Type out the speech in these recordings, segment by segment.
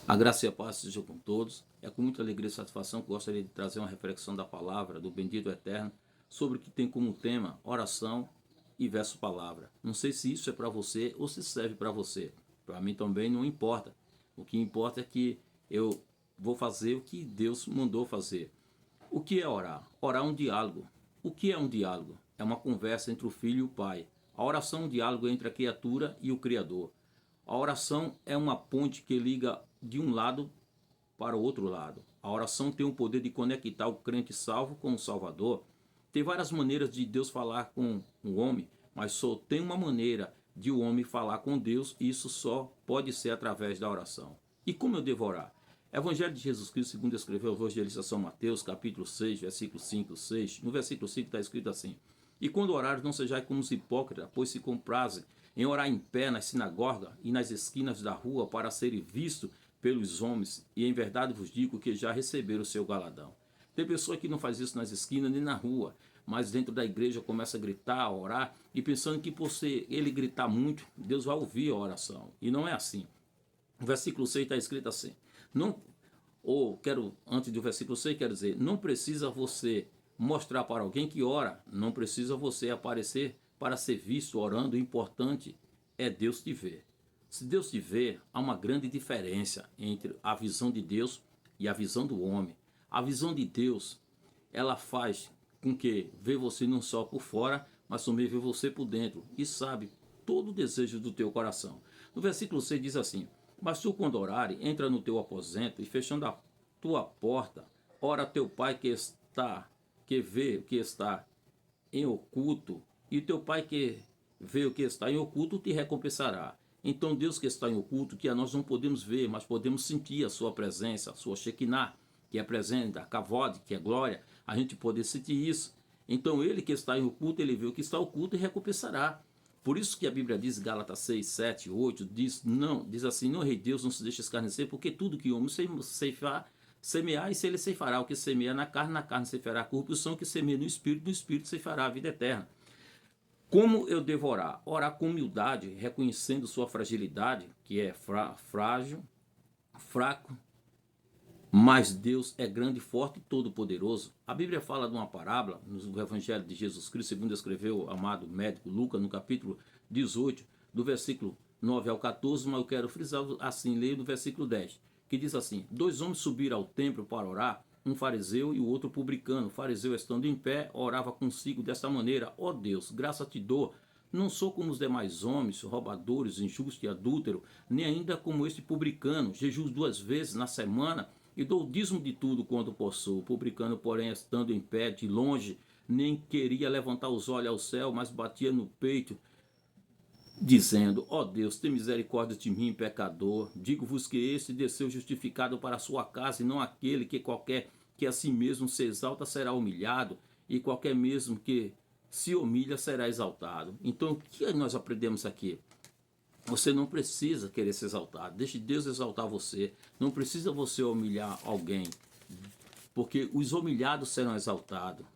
A graça e a paz sejam com todos. É com muita alegria e satisfação que gostaria de trazer uma reflexão da palavra do bendito eterno sobre o que tem como tema oração e verso palavra. Não sei se isso é para você ou se serve para você. Para mim também não importa. O que importa é que eu vou fazer o que Deus mandou fazer. O que é orar? Orar é um diálogo. O que é um diálogo? É uma conversa entre o filho e o pai. A oração é um diálogo entre a criatura e o Criador. A oração é uma ponte que liga de um lado para o outro lado. A oração tem o poder de conectar o crente salvo com o Salvador. Tem várias maneiras de Deus falar com o homem, mas só tem uma maneira de o homem falar com Deus, e isso só pode ser através da oração. E como eu devo orar? Evangelho de Jesus Cristo, segundo escreveu o evangelista São Mateus, capítulo 6, versículo 5, 6. No versículo 5 está escrito assim: E quando orares, não sejais como os hipócritas, pois se comprazem em orar em pé nas sinagogas e nas esquinas da rua para serem vistos pelos homens, e em verdade vos digo que já receberam o seu galadão. Tem pessoa que não faz isso nas esquinas nem na rua, mas dentro da igreja começa a gritar, a orar, e pensando que por ser ele gritar muito, Deus vai ouvir a oração. E não é assim. O versículo 6 está escrito assim: não, antes do versículo 6, quero dizer, não precisa você mostrar para alguém que ora, não precisa você aparecer para ser visto orando, o importante é Deus te ver. Se Deus te ver, há uma grande diferença entre a visão de Deus e a visão do homem. A visão de Deus, ela faz com que vê você não só por fora, mas também vê você por dentro e sabe todo o desejo do teu coração. No versículo 6 diz assim: Mas tu, quando orares, entra no teu aposento e fechando a tua porta, ora teu pai que vê o que está em oculto, e teu pai que vê o que está em oculto te recompensará. Então Deus que está em oculto, que nós não podemos ver, mas podemos sentir a sua presença, a sua Shekinah, que é presente, a Kavod, que é glória, a gente poder sentir isso. Então ele que está em oculto, ele vê o que está oculto e recompensará. Por isso que a Bíblia diz, Gálatas 6, 7, 8, diz assim: Não, rei Deus, não se deixe escarnecer, porque tudo que o homem ceifar, semear, e se ele ceifará o que semeia na carne ceifará a corrupção, o que semeia no espírito ceifará a vida eterna. Como eu devo orar? Orar com humildade, reconhecendo sua fragilidade, que é frágil, fraco, mas Deus é grande, forte e todo-poderoso. A Bíblia fala de uma parábola, no Evangelho de Jesus Cristo, segundo escreveu o amado médico Lucas, no capítulo 18, do versículo 9 ao 14, mas eu quero frisar assim, leio do versículo 10, que diz assim: Dois homens subiram ao templo para orar, um fariseu e o outro publicano. O fariseu, estando em pé, orava consigo desta maneira: Ó Deus, graça te dou, não sou como os demais homens, roubadores, injustos e adúlteros, nem ainda como este publicano. Jejuo 2 vezes na semana e dou o dízimo de tudo quanto possuo. O publicano, porém, estando em pé de longe, nem queria levantar os olhos ao céu, mas batia no peito, dizendo: Ó Deus, tem misericórdia de mim, pecador. Digo-vos que este desceu justificado para a sua casa, e não aquele que qualquer que a si mesmo se exalta será humilhado, e qualquer mesmo que se humilha será exaltado. Então, o que nós aprendemos aqui? Você não precisa querer ser exaltado. Deixe Deus exaltar você. Não precisa você humilhar alguém, porque os humilhados serão exaltados.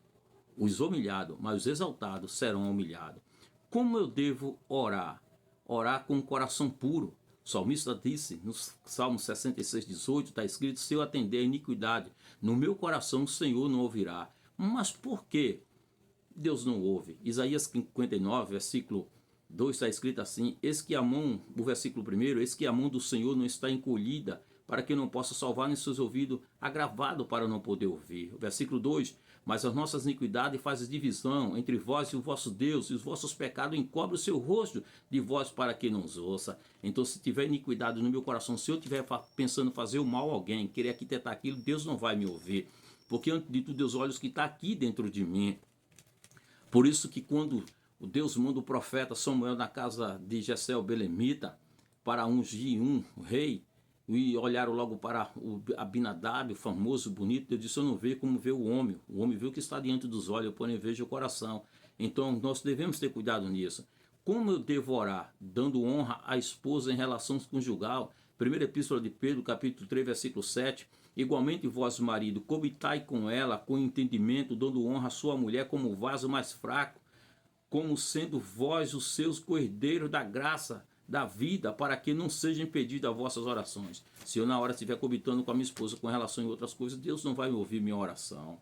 Os humilhados, mas os exaltados serão humilhados. Como eu devo orar? Orar com o coração puro. O salmista disse, no Salmo 66, 18, está escrito: Se eu atender a iniquidade, no meu coração o Senhor não ouvirá. Mas por que Deus não ouve? Isaías 59, versículo 2 está escrito assim: Eis que a mão, o versículo 1, eis que a mão do Senhor não está encolhida, para que não possa salvar, nem seus ouvidos agravado para não poder ouvir. O versículo 2: Mas as nossas iniquidades fazem divisão entre vós e o vosso Deus, e os vossos pecados encobrem o seu rosto de vós para que não os ouça. Então, se tiver iniquidade no meu coração, se eu estiver pensando fazer o mal a alguém, querer arquitetar aquilo, Deus não vai me ouvir. Porque antes de tudo, Deus olha os que está aqui dentro de mim. Por isso que quando o Deus manda o profeta Samuel na casa de Jessé o Belemita para ungir um rei, e olharam logo para o Abinadab, o famoso, bonito, Deus disse: eu não vejo como vê o homem vê o que está diante dos olhos, eu porém vejo o coração. Então nós devemos ter cuidado nisso. Como eu devo orar? Dando honra à esposa em relação conjugal. Primeira Epístola de Pedro, capítulo 3, versículo 7. Igualmente vós, marido, cobitai com ela com entendimento, dando honra à sua mulher como vaso mais fraco, como sendo vós os seus coerdeiros da graça, da vida, para que não seja impedida as vossas orações. Se eu na hora estiver coabitando com a minha esposa com relação a outras coisas, Deus não vai me ouvir minha oração.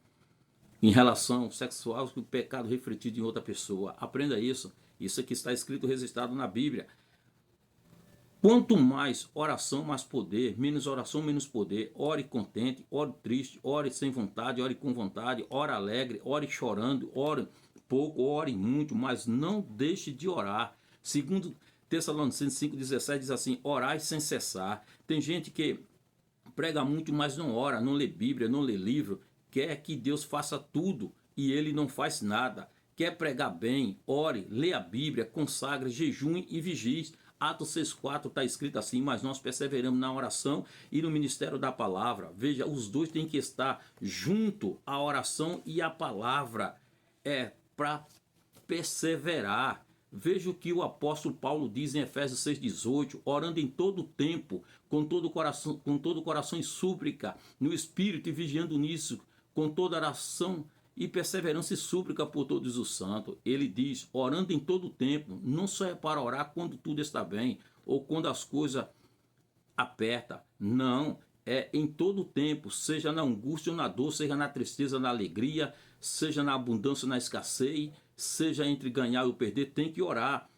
Em relação sexual, o pecado refletido em outra pessoa. Aprenda isso. Isso aqui está escrito, registrado na Bíblia. Quanto mais oração, mais poder. Menos oração, menos poder. Ore contente, ore triste, ore sem vontade, ore com vontade, ore alegre, ore chorando, ore pouco, ore muito, mas não deixe de orar. Segundo Tessalonicenses 5,17 diz assim, orai sem cessar. Tem gente que prega muito, mas não ora, não lê Bíblia, não lê livro, quer que Deus faça tudo e ele não faz nada. Quer pregar bem, ore, lê a Bíblia, consagre, jejum e vigie. Atos 6,4 está escrito assim, mas nós perseveramos na oração e no ministério da palavra. Veja, os dois têm que estar junto, a oração e a palavra. É para perseverar. Veja o que o apóstolo Paulo diz em Efésios 6,18, orando em todo o tempo, com todo o coração em súplica, no Espírito e vigiando nisso, com toda oração e perseverança e súplica por todos os santos. Ele diz, orando em todo o tempo, não só é para orar quando tudo está bem, ou quando as coisas apertam, não, é em todo o tempo, seja na angústia ou na dor, seja na tristeza, na alegria, seja na abundância ou na escassez, seja entre ganhar ou perder, tem que orar.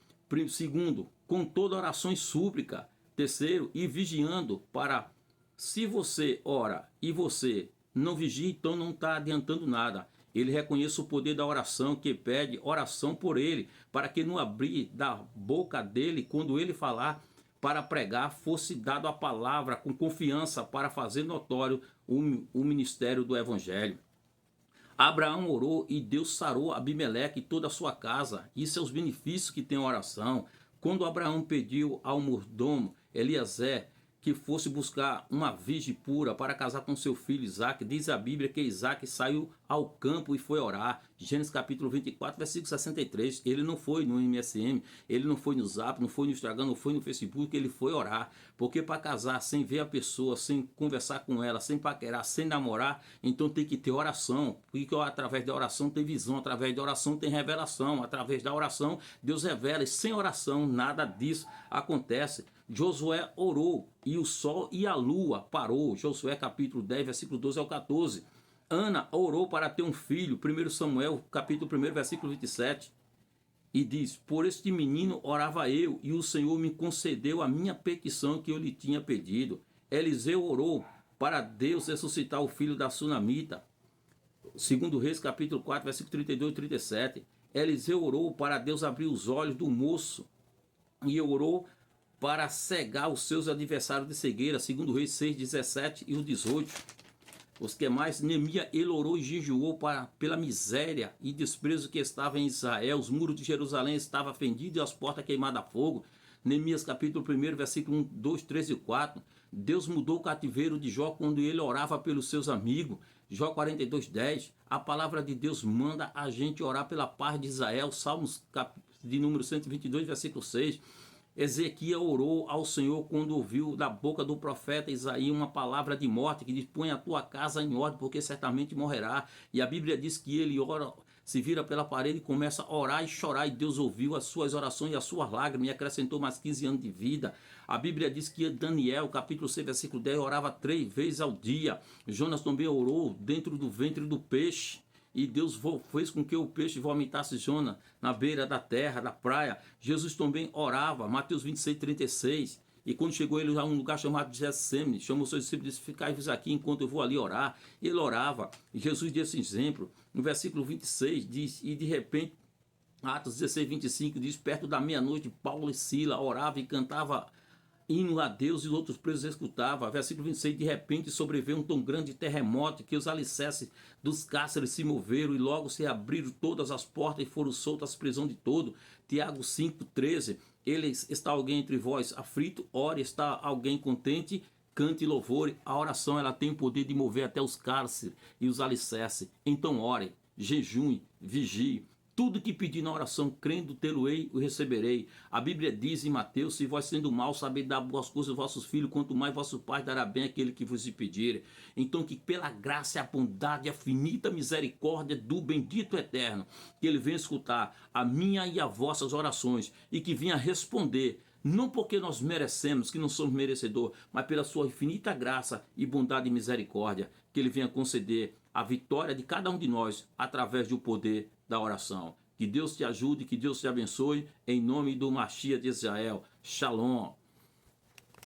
Segundo, com toda oração e súplica. Terceiro, e vigiando para, se você ora e você não vigia, então não está adiantando nada. Ele reconhece o poder da oração, que pede oração por ele, para que no abrir da boca dele, quando ele falar para pregar, fosse dado a palavra com confiança para fazer notório o ministério do evangelho. Abraão orou e Deus sarou Abimeleque e toda a sua casa. Isso é os benefícios que tem a oração. Quando Abraão pediu ao mordomo Eliezer que fosse buscar uma virgem pura para casar com seu filho Isaque, diz a Bíblia que Isaque saiu ao campo e foi orar. Gênesis capítulo 24, versículo 63. Ele não foi no MSM, ele não foi no Zap, não foi no Instagram, não foi no Facebook, ele foi orar. Porque para casar sem ver a pessoa, sem conversar com ela, sem paquerar, sem namorar, então tem que ter oração. Porque através da oração tem visão, através da oração tem revelação, através da oração Deus revela. E sem oração nada disso acontece. Josué orou e o sol e a lua parou. Josué capítulo 10, versículo 12 ao 14. Ana orou para ter um filho. 1 Samuel capítulo 1, versículo 27. E diz, por este menino orava eu, e o Senhor me concedeu a minha petição que eu lhe tinha pedido. Eliseu orou para Deus ressuscitar o filho da Sunamita. 2 Reis capítulo 4, versículo 32 e 37. Eliseu orou para Deus abrir os olhos do moço. E orou para cegar os seus adversários de cegueira, 2 Reis 6, 17 e o 18. Os que mais? Neemias, ele orou e jejuou pela miséria e desprezo que estava em Israel. Os muros de Jerusalém estavam fendidos e as portas queimadas a fogo. Neemias capítulo 1, versículo 1, 2, 3 e 4. Deus mudou o cativeiro de Jó quando ele orava pelos seus amigos. Jó 42, 10. A palavra de Deus manda a gente orar pela paz de Israel. Salmos de número 122, versículo 6. Ezequiel orou ao Senhor quando ouviu da boca do profeta Isaías uma palavra de morte, que diz, põe a tua casa em ordem, porque certamente morrerá. E a Bíblia diz que ele ora, se vira pela parede e começa a orar e chorar, e Deus ouviu as suas orações e as suas lágrimas, e acrescentou mais 15 anos de vida. A Bíblia diz que Daniel, capítulo 6, versículo 10, orava 3 vezes ao dia. Jonas também orou dentro do ventre do peixe. E Deus fez com que o peixe vomitasse Jonas na beira da terra, da praia. Jesus também orava, Mateus 26, 36. E quando chegou ele a um lugar chamado Getsemane, chamou seus discípulos e disse, ficai-vos aqui enquanto eu vou ali orar. Ele orava. E Jesus deu esse exemplo. No versículo 26 diz, e de repente, Atos 16, 25 diz, perto da meia-noite, Paulo e Sila orava e cantava hino a Deus e os outros presos escutavam. Versículo 26, de repente sobreveio um tão grande terremoto que os alicerces dos cárceres se moveram e logo se abriram todas as portas e foram soltas as prisões de todo. Tiago 5, 13, está alguém entre vós aflito? Ore, está alguém contente? Cante louvor. A oração ela tem o poder de mover até os cárceres e os alicerces. Então ore, jejue, vigie. Tudo que pedir na oração, crendo, tê-lo-ei, o receberei. A Bíblia diz em Mateus, se vós sendo mal sabeis dar boas coisas aos vossos filhos, quanto mais vosso Pai dará bem àquele que vos pedir. Então que pela graça, a bondade, a finita misericórdia do bendito eterno, que ele venha escutar a minha e as vossas orações e que venha responder, não porque nós merecemos, que não somos merecedor, mas pela sua infinita graça e bondade e misericórdia, que Ele venha conceder a vitória de cada um de nós através do poder da oração. Que Deus te ajude, que Deus te abençoe, em nome do Mashiach de Israel. Shalom.